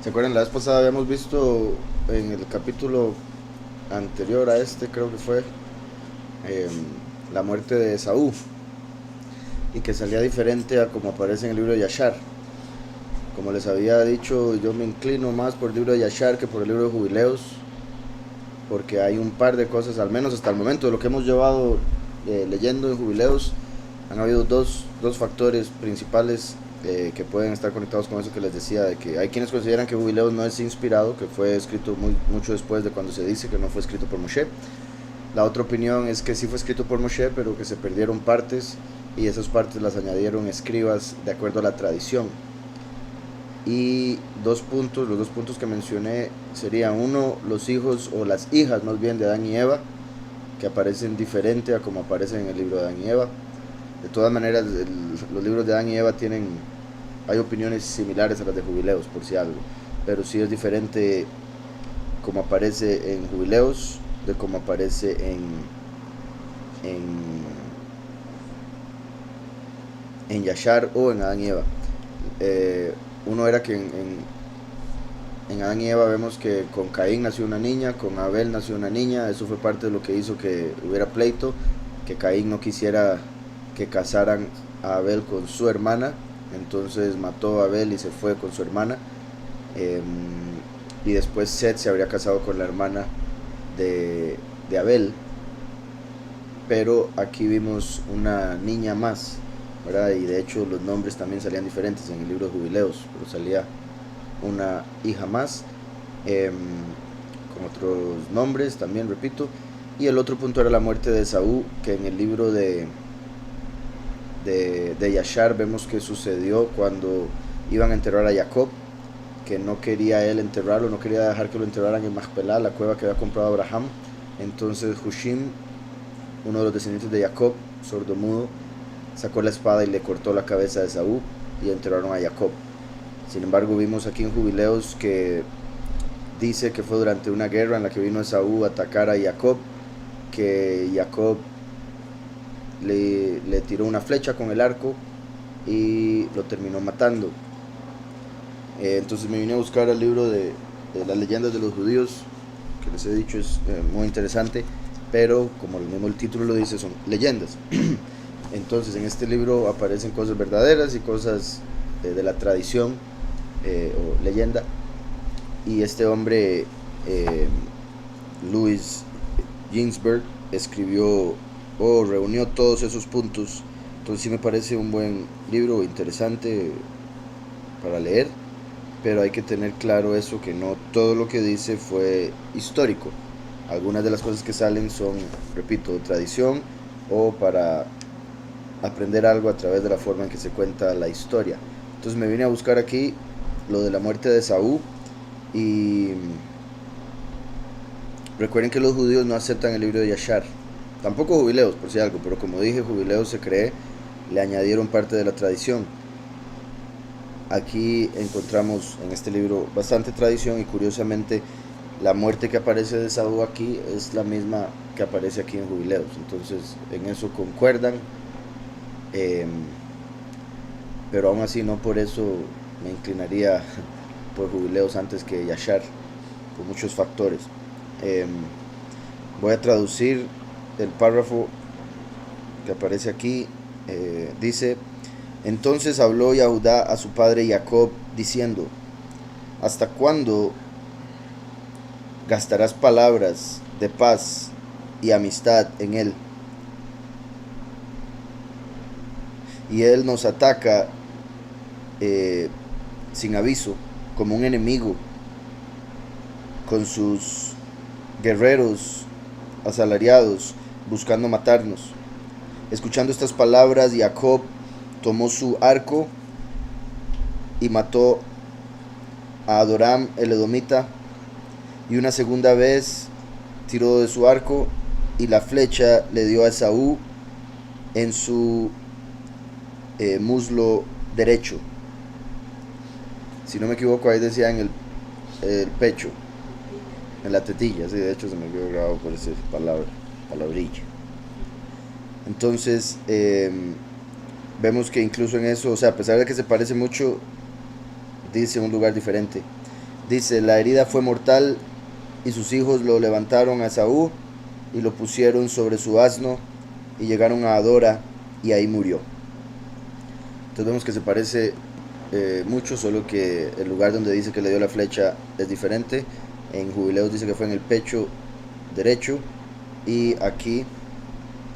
¿Se acuerdan? La vez pasada habíamos visto en el capítulo anterior a este, creo que fue, eh, la muerte de Esaú y que salía diferente a como aparece en el libro de Yashar. Como les había dicho, yo me inclino más por el libro de Yashar que por el libro de Jubileos, porque hay un par de cosas, al menos hasta el momento, de lo que hemos llevado leyendo en Jubileos, han habido dos factores principales que pueden estar conectados con eso que les decía, de que hay quienes consideran que Jubileos no es inspirado, que fue escrito mucho después de cuando se dice que no fue escrito por Moshe. La otra opinión es que sí fue escrito por Moshe, pero que se perdieron partes y esas partes las añadieron escribas de acuerdo a la tradición. Y los dos puntos que mencioné serían uno, los hijos o las hijas más bien de Adán y Eva, que aparecen diferente a como aparecen en el libro de Adán y Eva. De todas maneras, los libros de Adán y Eva hay opiniones similares a las de Jubileos, por si algo, pero sí es diferente como aparece en Jubileos de como aparece en, en Yashar o en Adán y Eva. Uno era que en Adán y Eva vemos que con Caín nació una niña, con Abel nació una niña, eso fue parte de lo que hizo que hubiera pleito, que Caín no quisiera que casaran a Abel con su hermana, entonces mató a Abel y se fue con su hermana, eh, y después Seth se habría casado con la hermana de Abel, pero aquí vimos una niña más, ¿verdad? Y de hecho los nombres también salían diferentes en el libro de Jubileos, pero salía una hija más, eh, con otros nombres también, repito. Y el otro punto era la muerte de Esaú, que en el libro de Yashar vemos que sucedió cuando iban a enterrar a Jacob, que no quería él enterrarlo, no quería dejar que lo enterraran en Machpelah, la cueva que había comprado Abraham. Entonces Hushim, uno de los descendientes de Jacob, sordomudo, sacó la espada y le cortó la cabeza de Esaú y enterraron a Jacob. Sin embargo, vimos aquí en Jubileos que dice que fue durante una guerra en la que vino Esaú a atacar a Jacob, que Jacob le tiró una flecha con el arco y lo terminó matando. Entonces me vine a buscar el libro de las leyendas de los judíos, que les he dicho es muy interesante, pero como el mismo el título lo dice, son leyendas. Entonces en este libro aparecen cosas verdaderas y cosas de la tradición o leyenda. Y este hombre, eh, Louis Ginsberg, escribió o reunió todos esos puntos. Entonces sí me parece un buen libro, interesante para leer, pero hay que tener claro eso, que no todo lo que dice fue histórico. Algunas de las cosas que salen son, repito, tradición o para aprender algo a través de la forma en que se cuenta la historia. Entonces me vine a buscar aquí lo de la muerte de Saúl y recuerden que los judíos no aceptan el libro de Yashar, tampoco Jubileos por si algo, pero como dije, Jubileos se cree, le añadieron parte de la tradición. Aquí encontramos en este libro bastante tradición y curiosamente la muerte que aparece de Saúl aquí es la misma que aparece aquí en Jubileos, entonces en eso concuerdan, eh, pero aún así no por eso me inclinaría por Jubileos antes que Yashar, por muchos factores. Eh, Voy a traducir el párrafo que aparece aquí. Dice: entonces habló Yahudá a su padre Jacob diciendo: ¿hasta cuándo gastarás palabras de paz y amistad en él? Y él nos ataca sin aviso, como un enemigo, con sus guerreros asalariados, buscando matarnos. Escuchando estas palabras, Jacob tomó su arco y mató a Adoram el edomita, y una segunda vez tiró de su arco y la flecha le dio a Esaú en su muslo derecho. Si no me equivoco, ahí decía en el pecho, en la tetilla, sí, de hecho se me quedó grabado por esa palabrilla. Entonces, vemos que incluso en eso, o sea, a pesar de que se parece mucho, dice un lugar diferente. Dice, la herida fue mortal y sus hijos lo levantaron a Esaú y lo pusieron sobre su asno y llegaron a Adora y ahí murió. Entonces vemos que se parece mucho, solo que el lugar donde dice que le dio la flecha es diferente. En Jubileos dice que fue en el pecho derecho y aquí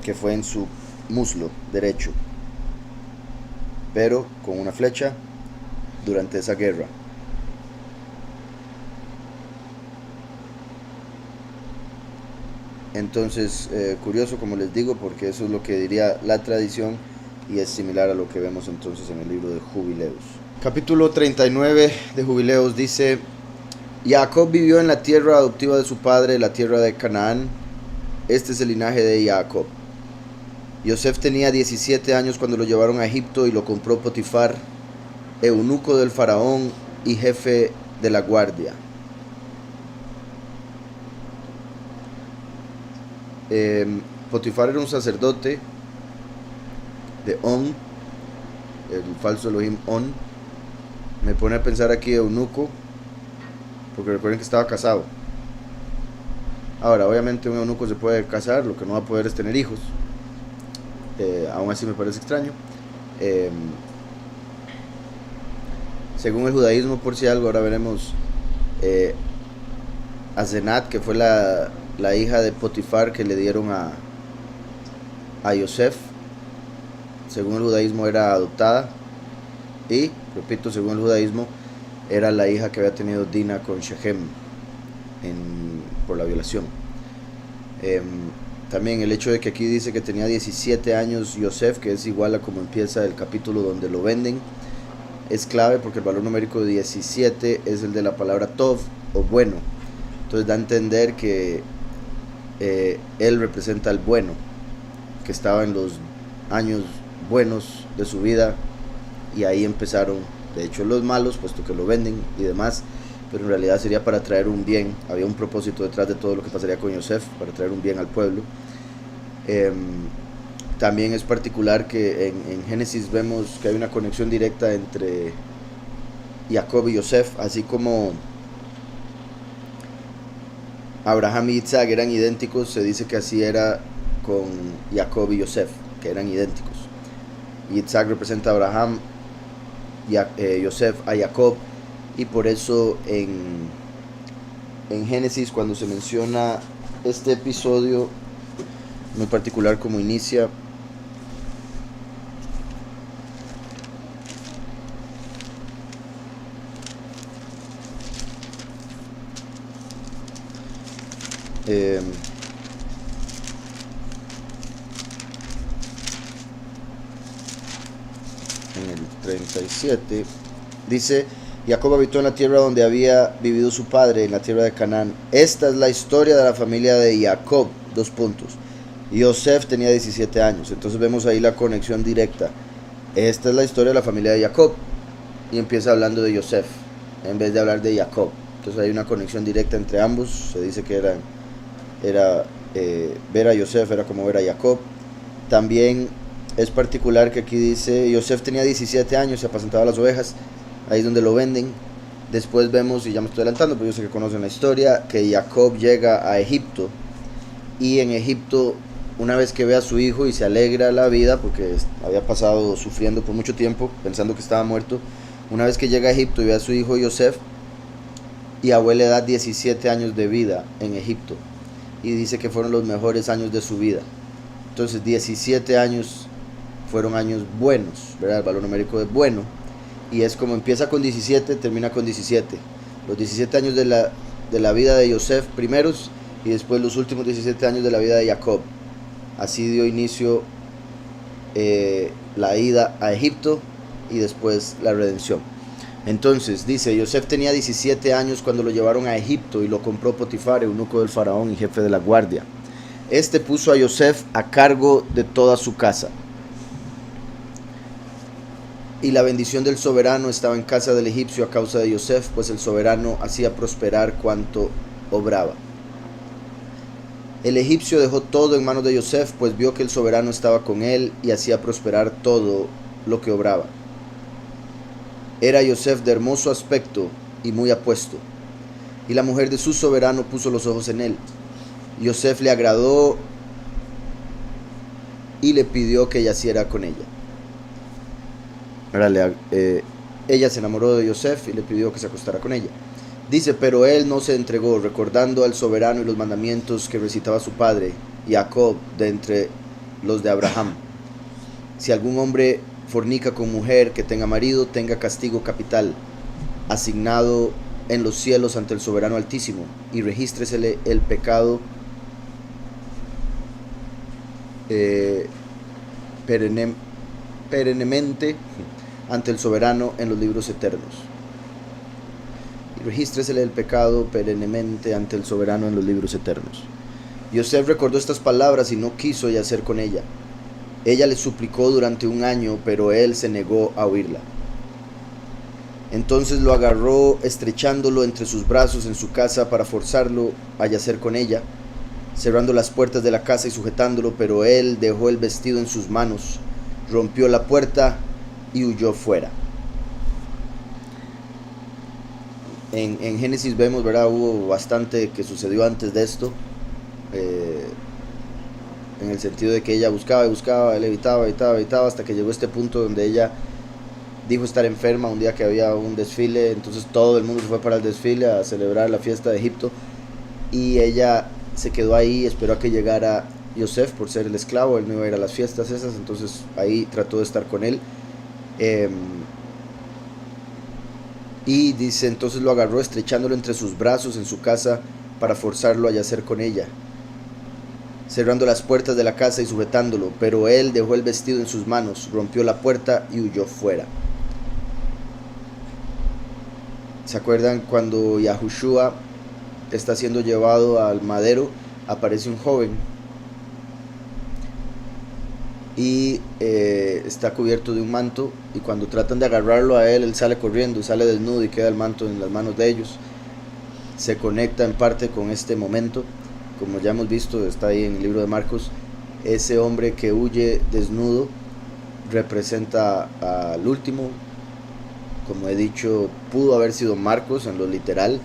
que fue en su muslo derecho, pero con una flecha durante esa guerra. Entonces, curioso, como les digo, porque eso es lo que diría la tradición y es similar a lo que vemos entonces en el libro de Jubileos. Capítulo 39 de Jubileos dice: Jacob vivió en la tierra adoptiva de su padre, la tierra de Canaán. Este es el linaje de Jacob. Yosef tenía 17 años cuando lo llevaron a Egipto y lo compró Potifar, eunuco del faraón y jefe de la guardia. Potifar era un sacerdote de On, el falso Elohim On. Me pone a pensar aquí eunuco, porque recuerden que estaba casado. Ahora, obviamente un eunuco se puede casar, lo que no va a poder es tener hijos. Aún así me parece extraño. Según el judaísmo, por si algo, ahora veremos a Zenat, que fue la hija de Potifar que le dieron a Yosef. Según el judaísmo era adoptada y, repito, según el judaísmo era la hija que había tenido Dina con Shechem por la violación. También el hecho de que aquí dice que tenía 17 años Yosef, que es igual a como empieza el capítulo donde lo venden, es clave porque el valor numérico de 17 es el de la palabra tov o bueno. Entonces da a entender que él representa al bueno, que estaba en los años buenos de su vida y ahí empezaron, de hecho, los malos, puesto que lo venden y demás, pero en realidad sería para traer un bien. Había un propósito detrás de todo lo que pasaría con Yosef, para traer un bien al pueblo. También es particular que en Génesis vemos que hay una conexión directa entre Jacob y Yosef, así como Abraham y Isaac eran idénticos, se dice que así era con Jacob y Yosef, que eran idénticos. Isaac representa a Abraham, Yosef a Jacob, y por eso en Génesis, cuando se menciona este episodio muy particular como inicia, en el 37 dice: Jacob habitó en la tierra donde había vivido su padre, en la tierra de Canaán. Esta es la historia de la familia de Jacob. Yosef tenía 17 años. Entonces vemos ahí la conexión directa. Esta es la historia de la familia de Jacob. Y empieza hablando de Yosef en vez de hablar de Jacob. Entonces hay una conexión directa entre ambos. Se dice que ver a Yosef era como ver a Jacob. También es particular que aquí dice: Yosef tenía 17 años, se apacentaba las ovejas. Ahí es donde lo venden. Después vemos, y ya me estoy adelantando, pero yo sé que conocen la historia, que Jacob llega a Egipto. Y en Egipto, una vez que ve a su hijo y se alegra la vida, porque había pasado sufriendo por mucho tiempo, pensando que estaba muerto, una vez que llega a Egipto y ve a su hijo Yosef, Yahweh le da 17 años de vida en Egipto. Y dice que fueron los mejores años de su vida. Entonces 17 años fueron años buenos, ¿verdad? El valor numérico es bueno. Y es como empieza con 17, termina con 17. Los 17 años de la vida de Yosef primeros, y después los últimos 17 años de la vida de Jacob. Así dio inicio la ida a Egipto y después la redención. Entonces dice: Yosef tenía 17 años cuando lo llevaron a Egipto y lo compró Potifar, eunuco del faraón y jefe de la guardia. Este puso a Yosef a cargo de toda su casa. Y la bendición del soberano estaba en casa del egipcio a causa de Yosef, pues el soberano hacía prosperar cuanto obraba. El egipcio dejó todo en manos de Yosef, pues vio que el soberano estaba con él y hacía prosperar todo lo que obraba. Era Yosef de hermoso aspecto y muy apuesto. y la mujer de su soberano puso los ojos en él. Yosef le agradó y le pidió que yaciera con ella. Ahora, ella se enamoró de Yosef y le pidió que se acostara con ella. Dice, pero él no se entregó, recordando al soberano y los mandamientos que recitaba su padre, Jacob, de entre los de Abraham. Si algún hombre fornica con mujer que tenga marido, tenga castigo capital, asignado en los cielos ante el soberano altísimo, y regístresele el pecado perennemente ante el soberano en los libros eternos. Y regístresele el pecado perennemente ante el soberano en los libros eternos. Yosef recordó estas palabras y no quiso yacer con ella. Ella le suplicó durante un año, pero él se negó a oírla. Entonces lo agarró, estrechándolo entre sus brazos en su casa para forzarlo a yacer con ella, cerrando las puertas de la casa y sujetándolo, pero él dejó el vestido en sus manos, rompió la puerta y huyó fuera. En Génesis vemos, ¿verdad? Hubo bastante que sucedió antes de esto, en el sentido de que ella buscaba y buscaba, él evitaba, hasta que llegó a este punto donde ella dijo estar enferma un día que había un desfile. Entonces todo el mundo se fue para el desfile a celebrar la fiesta de Egipto, y ella se quedó ahí, esperó a que llegara Yosef por ser el esclavo. Él no iba a ir a las fiestas esas, entonces ahí trató de estar con él. Y dice, entonces lo agarró estrechándolo entre sus brazos en su casa para forzarlo a yacer con ella, cerrando las puertas de la casa y sujetándolo, pero él dejó el vestido en sus manos, rompió la puerta y huyó fuera. ¿Se acuerdan cuando Yahushua está siendo llevado al madero? Aparece un joven y está cubierto de un manto, y cuando tratan de agarrarlo a él, él sale corriendo, sale desnudo y queda el manto en las manos de ellos. Se conecta en parte con este momento, como ya hemos visto, está ahí en el libro de Marcos. Ese hombre que huye desnudo representa al último. Como he dicho, pudo haber sido Marcos en lo literal,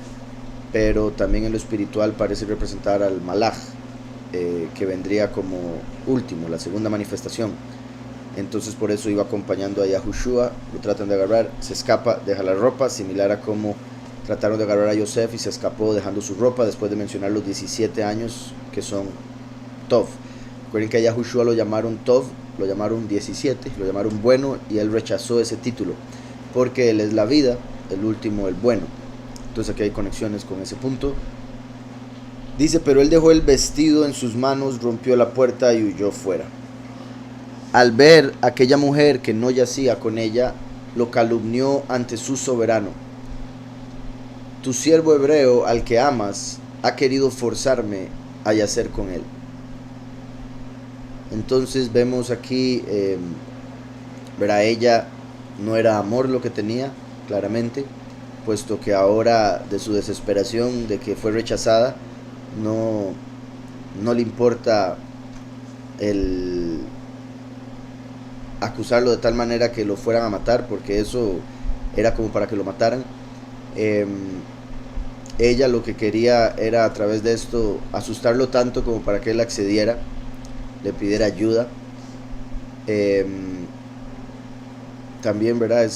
pero también en lo espiritual parece representar al Malaj, que vendría como último, la segunda manifestación. Entonces por eso iba acompañando a Yahushua, lo tratan de agarrar, se escapa, deja la ropa, similar a como trataron de agarrar a Yosef y se escapó dejando su ropa, después de mencionar los 17 años que son Tov. Recuerden que a Yahushua lo llamaron Tov, lo llamaron 17, lo llamaron bueno, y él rechazó ese título, porque él es la vida, el último, el bueno. Entonces aquí hay conexiones con ese punto. Dice, pero él dejó el vestido en sus manos, rompió la puerta y huyó fuera. Al ver a aquella mujer que no yacía con ella, lo calumnió ante su soberano. Tu siervo hebreo al que amas ha querido forzarme a yacer con él. Entonces vemos aquí, verá, ella no era amor lo que tenía, claramente, puesto que ahora, de su desesperación de que fue rechazada, no le importa el acusarlo de tal manera que lo fueran a matar, porque eso era como para que lo mataran. Ella lo que quería era, a través de esto, asustarlo tanto como para que él accediera, le pidiera ayuda. También, ¿verdad?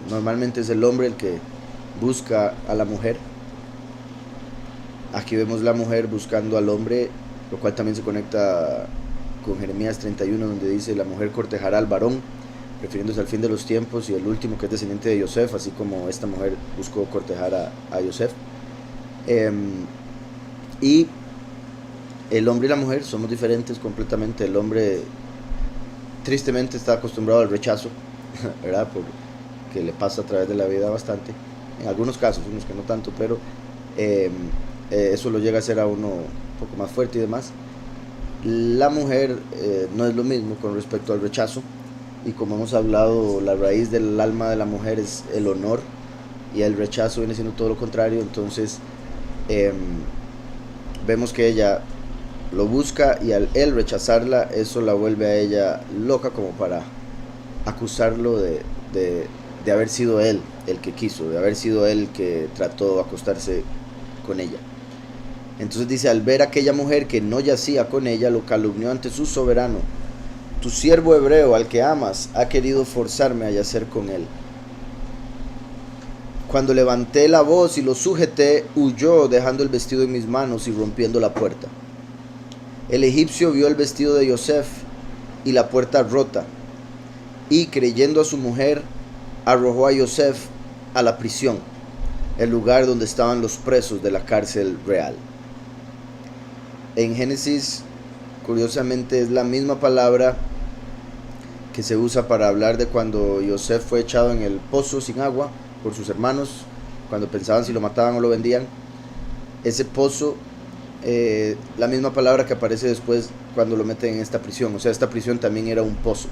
Normalmente es el hombre el que busca a la mujer. Aquí vemos la mujer buscando al hombre, lo cual también se conecta con Jeremías 31, donde dice, la mujer cortejará al varón, refiriéndose al fin de los tiempos, y el último, que es descendiente de Yosef, así como esta mujer buscó cortejar a Yosef. Y el hombre y la mujer somos diferentes completamente. El hombre tristemente está acostumbrado al rechazo, ¿verdad? Porque le pasa a través de la vida bastante, en algunos casos, unos que no tanto, pero eso lo llega a hacer a uno un poco más fuerte y demás. La mujer no es lo mismo con respecto al rechazo, y como hemos hablado, la raíz del alma de la mujer es el honor, y el rechazo viene siendo todo lo contrario. Entonces vemos que ella lo busca, y al él rechazarla, eso la vuelve a ella loca, como para acusarlo de haber sido él el que quiso, de haber sido él que trató de acostarse con ella. Entonces dice, al ver a aquella mujer que no yacía con ella, lo calumnió ante su soberano. Tu siervo hebreo, al que amas, ha querido forzarme a yacer con él. Cuando levanté la voz y lo sujeté, huyó dejando el vestido en mis manos y rompiendo la puerta. El egipcio vio el vestido de Yosef y la puerta rota, y creyendo a su mujer, arrojó a Yosef a la prisión, el lugar donde estaban los presos de la cárcel real. En Génesis, curiosamente, es la misma palabra que se usa para hablar de cuando Yosef fue echado en el pozo sin agua por sus hermanos, cuando pensaban si lo mataban o lo vendían. Ese pozo, la misma palabra que aparece después cuando lo meten en esta prisión. O sea, esta prisión también era un pozo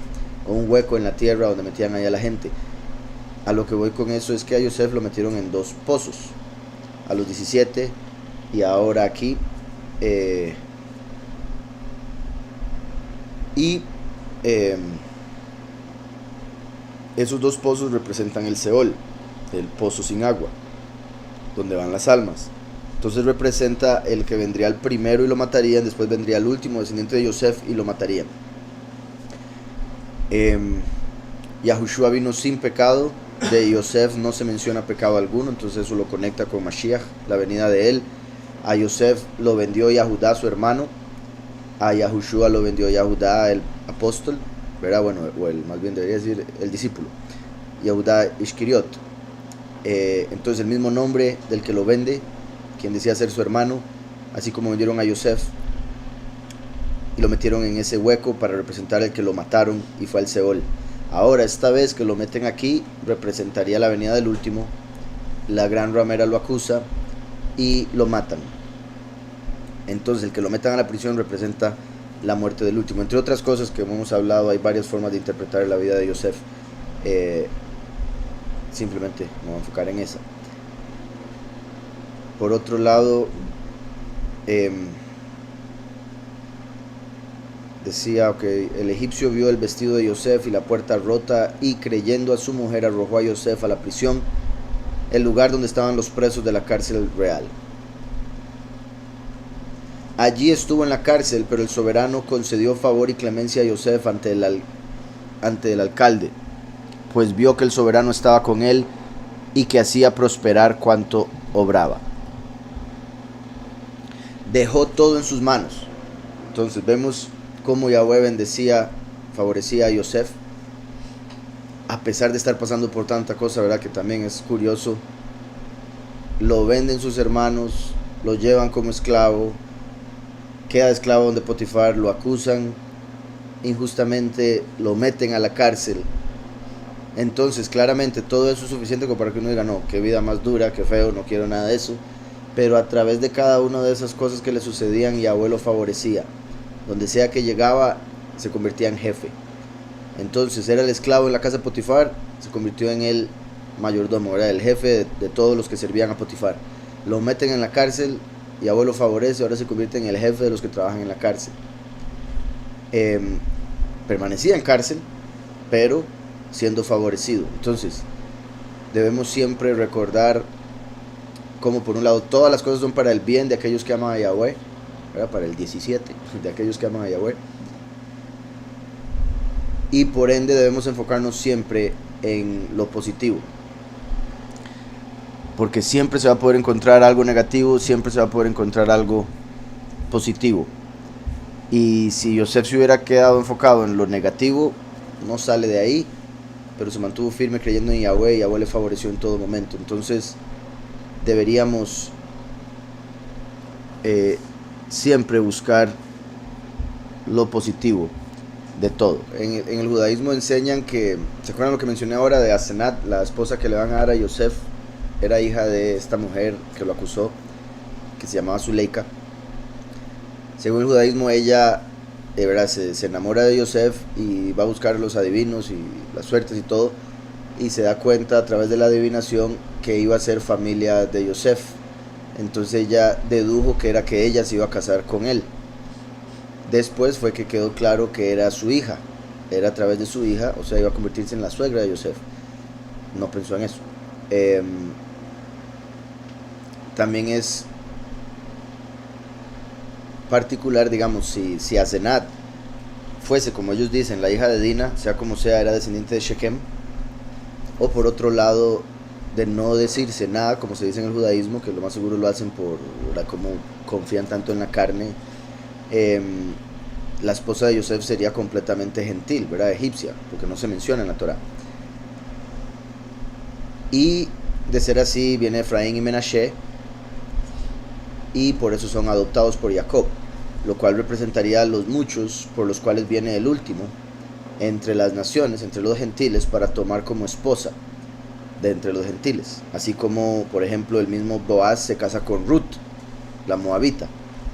o un hueco en la tierra donde metían ahí a la gente. A lo que voy con eso es que a Yosef lo metieron en 2 pozos, a los 17 y ahora aquí. Esos 2 pozos representan el Seol, el pozo sin agua, donde van las almas. Entonces representa el que vendría el primero y lo matarían, después vendría el último descendiente de Yosef y lo matarían. Yahushua vino sin pecado, de Yosef no se menciona pecado alguno, entonces eso lo conecta con Mashiach, la venida de él. A Yosef lo vendió Yahudá, su hermano. A Yahushua lo vendió Yahudá, el apóstol, ¿verdad? Bueno, o el, más bien debería decir el discípulo, Yahudá Ishkiriot. Entonces el mismo nombre del que lo vende, quien decía ser su hermano, así como vendieron a Yosef y lo metieron en ese hueco para representar el que lo mataron y fue al Seol. Ahora, esta vez que lo meten aquí, representaría la venida del último. La gran ramera lo acusa y lo matan. Entonces el que lo metan a la prisión representa la muerte del último. Entre otras cosas que hemos hablado, hay varias formas de interpretar la vida de Yosef. Simplemente me voy a enfocar en esa. Por otro lado, decía que el egipcio vio el vestido de Yosef y la puerta rota, y creyendo a su mujer arrojó a Yosef a la prisión, el lugar donde estaban los presos de la cárcel real. Allí estuvo en la cárcel, pero el soberano concedió favor y clemencia a Yosef ante el alcalde, pues vio que el soberano estaba con él y que hacía prosperar cuanto obraba. Dejó todo en sus manos. Entonces vemos cómo Yahweh bendecía, favorecía a Yosef, a pesar de estar pasando por tanta cosa, ¿verdad? Que también es curioso. Lo venden sus hermanos, lo llevan como esclavo, queda esclavo donde Potifar, lo acusan injustamente, lo meten a la cárcel. Entonces claramente todo eso es suficiente como para que uno diga, no, qué vida más dura, qué feo, no quiero nada de eso. Pero a través de cada una de esas cosas que le sucedían, Yahweh lo favorecía. Donde sea que llegaba, se convertía en jefe. Entonces era el esclavo en la casa de Potifar, se convirtió en el mayordomo, era el jefe de todos los que servían a Potifar. Lo meten en la cárcel, Yahweh lo favorece, ahora se convierte en el jefe de los que trabajan en la cárcel. Permanecía en cárcel, pero siendo favorecido. Entonces debemos siempre recordar cómo, por un lado, todas las cosas son para el bien de aquellos que aman a Yahweh, ¿verdad? Para el 17, de aquellos que aman a Yahweh, y por ende debemos enfocarnos siempre en lo positivo, porque siempre se va a poder encontrar algo negativo, siempre se va a poder encontrar algo positivo. Y si Yosef se hubiera quedado enfocado en lo negativo, no sale de ahí, pero se mantuvo firme creyendo en Yahweh, y Yahweh le favoreció en todo momento. Entonces deberíamos siempre buscar lo positivo de todo. En el judaísmo enseñan que, ¿se acuerdan lo que mencioné ahora de Asenat, la esposa que le van a dar a Yosef? Era hija de esta mujer que lo acusó, que se llamaba Zuleika. Según el judaísmo, ella se enamora de Yosef y va a buscar los adivinos y las suertes y todo, y se da cuenta a través de la adivinación que iba a ser familia de Yosef. Entonces ella dedujo que era que ella se iba a casar con él. Después fue que quedó claro que era su hija, era a través de su hija, o sea, iba a convertirse en la suegra de Yosef. No pensó en eso. Eh, También es particular, digamos, si Asenat fuese, como ellos dicen, la hija de Dina, sea como sea, era descendiente de Shechem, o por otro lado, de no decirse nada, como se dice en el judaísmo, que lo más seguro lo hacen por como confían tanto en la carne, eh, la esposa de Yosef sería completamente gentil, ¿verdad? Egipcia, porque no se menciona en la Torah. Y de ser así, viene Efraín y Menashe, y por eso son adoptados por Jacob, lo cual representaría a los muchos por los cuales viene el último entre las naciones, entre los gentiles, para tomar como esposa de entre los gentiles, así como por ejemplo el mismo Boaz se casa con Ruth, la moabita,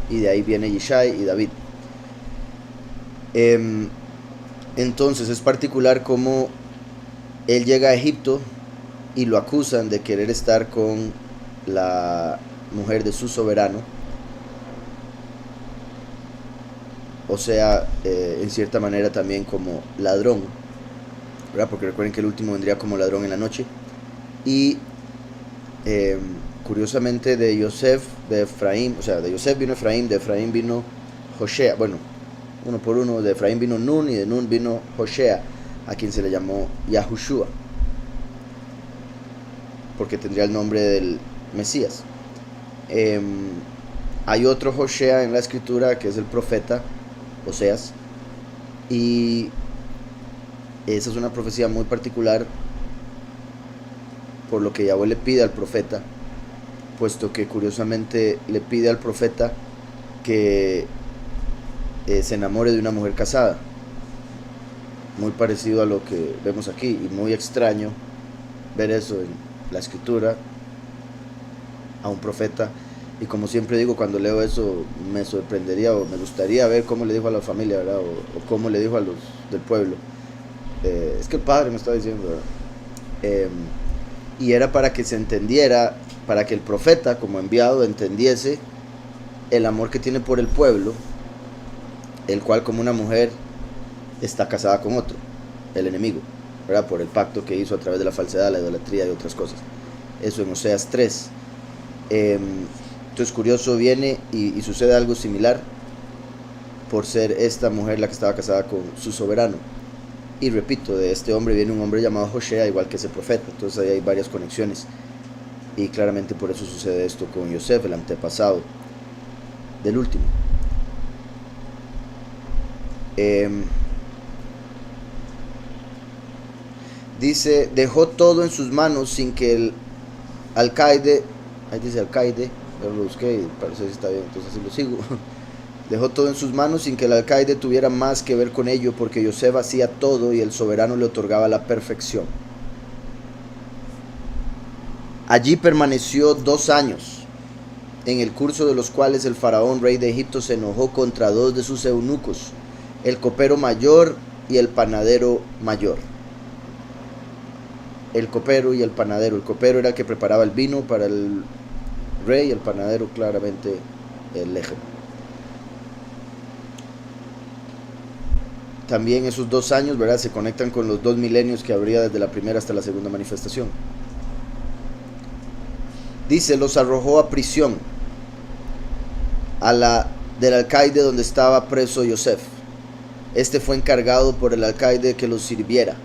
y de ahí viene Yishai y David. Entonces es particular como él llega a Egipto y lo acusan de querer estar con la mujer de su soberano, o sea, en cierta manera también como ladrón, ¿verdad? Porque recuerden que el último vendría como ladrón en la noche. Y curiosamente de Yosef, de Efraín, o sea, de Yosef vino Efraín, de Efraín vino Hoshea, bueno, uno por uno, de Efraín vino Nun y de Nun vino Hoshea, a quien se le llamó Yahushua, porque tendría el nombre del Mesías. Hay otro Hoshea en la escritura que es el profeta Oseas, y esa es una profecía muy particular por lo que Yahweh le pide al profeta, puesto que curiosamente le pide al profeta que se enamore de una mujer casada, muy parecido a lo que vemos aquí, y muy extraño ver eso en la escritura a un profeta. Y como siempre digo, cuando leo eso me sorprendería o me gustaría ver cómo le dijo a la familia, ¿verdad? O cómo le dijo a los del pueblo. Es que el padre me está diciendo, ¿verdad? Y era para que se entendiera, para que el profeta como enviado entendiese el amor que tiene por el pueblo, el cual como una mujer está casada con otro, el enemigo, ¿verdad? Por el pacto que hizo a través de la falsedad, la idolatría y otras cosas. Eso en Oseas 3. Entonces curioso, viene y sucede algo similar por ser esta mujer la que estaba casada con su soberano. Y repito, de este hombre viene un hombre llamado Hoshea, igual que ese profeta. Entonces ahí hay varias conexiones, y claramente por eso sucede esto con Yosef, el antepasado del último. Dice, dejó todo en sus manos sin que el alcaide, ahí dice alcaide, pero lo busqué y parece que está bien, entonces así lo sigo. Dejó todo en sus manos sin que el alcaide tuviera más que ver con ello, porque Yosef hacía todo y el soberano le otorgaba la perfección. Allí permaneció 2 años, en el curso de los cuales el faraón, rey de Egipto, se enojó contra 2 de sus eunucos, el copero mayor y el panadero mayor. El copero y el panadero. El copero era el que preparaba el vino para el rey, el panadero claramente el lejem. También esos 2 años, ¿verdad?, se conectan con los 2 milenios que habría desde la primera hasta la segunda manifestación. Dice, los arrojó a prisión, a la del alcaide donde estaba preso Yosef. Este fue encargado por el alcaide que los sirviera.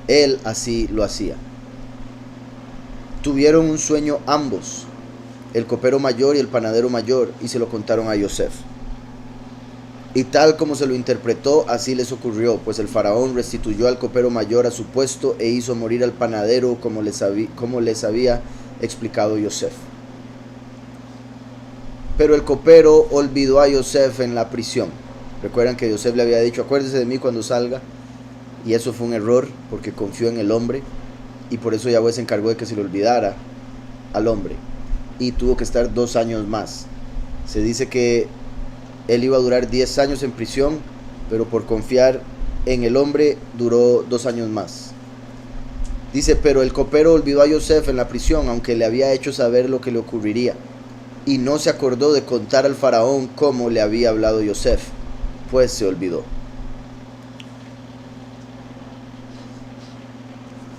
Él así lo hacía. Tuvieron un sueño ambos, el copero mayor y el panadero mayor, y se lo contaron a Yosef. Y tal como se lo interpretó, así les ocurrió, pues el faraón restituyó al copero mayor a su puesto e hizo morir al panadero como les había explicado Yosef. Pero el copero olvidó a Yosef en la prisión. Recuerdan que Yosef le había dicho, acuérdese de mí cuando salga, y eso fue un error porque confió en el hombre, y por eso Yahweh se encargó de que se le olvidara al hombre, y tuvo que estar 2 años más. Se dice que él iba a durar 10 años en prisión, pero por confiar en el hombre duró 2 años más. Dice, pero el copero olvidó a Yosef en la prisión, aunque le había hecho saber lo que le ocurriría, y no se acordó de contar al faraón cómo le había hablado Yosef, pues se olvidó.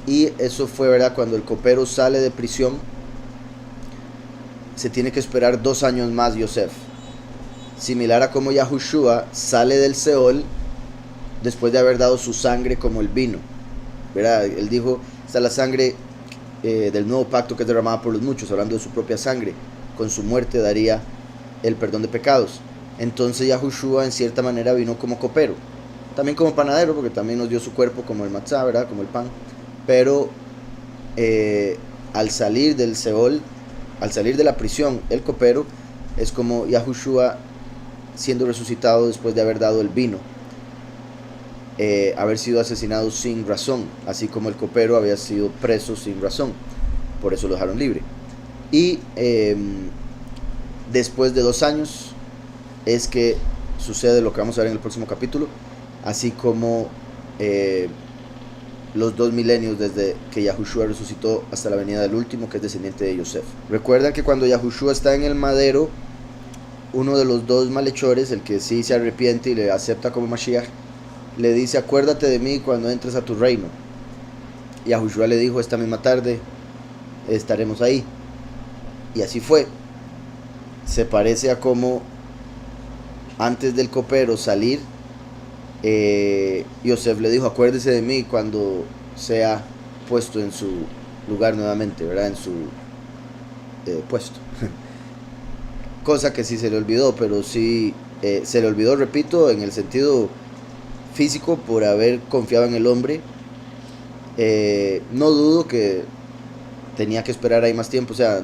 Y eso fue, ¿verdad? Cuando el copero sale de prisión, se tiene que esperar 2 años más Yosef. Similar a como Yahushua sale del Seol después de haber dado su sangre como el vino, ¿verdad? Él dijo, esta es la sangre del nuevo pacto que es derramada por los muchos, hablando de su propia sangre. Con su muerte daría el perdón de pecados. Entonces Yahushua en cierta manera vino como copero, también como panadero, porque también nos dio su cuerpo como el matzá, ¿verdad? Como el pan. Pero al salir del Seol, al salir de la prisión, el copero es como Yahushua siendo resucitado después de haber dado el vino, haber sido asesinado sin razón, así como el copero había sido preso sin razón, por eso lo dejaron libre. Y después de 2 años es que sucede lo que vamos a ver en el próximo capítulo, así como los 2 milenios desde que Yahushua resucitó hasta la venida del último, que es descendiente de Yosef. Recuerdan que cuando Yahushua está en el madero, uno de los 2 malhechores, el que sí se arrepiente y le acepta como Mashiach, le dice, acuérdate de mí cuando entres a tu reino. Y Yahushua le dijo, esta misma tarde estaremos ahí. Y así fue. Se parece a como antes del copero salir, Yosef le dijo, acuérdese de mí cuando sea puesto en su lugar nuevamente, ¿verdad? En su puesto. Cosa que sí se le olvidó, pero sí se le olvidó, repito, en el sentido físico, por haber confiado en el hombre. No dudo que tenía que esperar ahí más tiempo, o sea,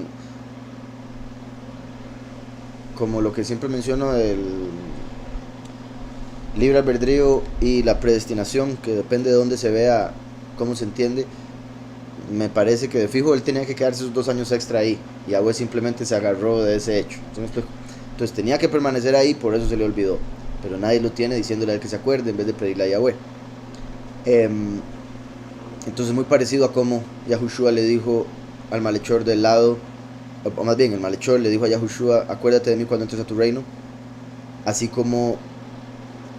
como lo que siempre menciono, el libre albedrío y la predestinación, que depende de dónde se vea, cómo se entiende. Me parece que de fijo él tenía que quedarse esos 2 años extra ahí, y Yahweh simplemente se agarró de ese hecho. Entonces tenía que permanecer ahí, por eso se le olvidó, pero nadie lo tiene diciéndole a él que se acuerde en vez de pedirle a Yahweh. Entonces muy parecido a como Yahushua le dijo al malhechor del lado, o más bien el malhechor le dijo a Yahushua, acuérdate de mí cuando entres a tu reino, así como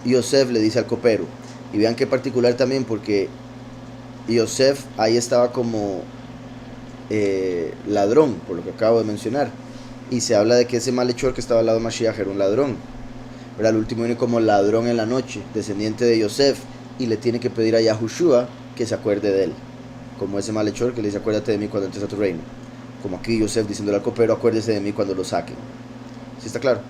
Yosef le dice al copero. Y vean qué particular también, porque Yosef ahí estaba como ladrón, por lo que acabo de mencionar, y se habla de que ese malhechor que estaba al lado de Mashiach era un ladrón, pero al último viene como ladrón en la noche, descendiente de Yosef, y le tiene que pedir a Yahushua que se acuerde de él, como ese malhechor que le dice, acuérdate de mí cuando entres a tu reino, como aquí Yosef diciéndole al copero, acuérdese de mí cuando lo saquen. ¿Sí está claro?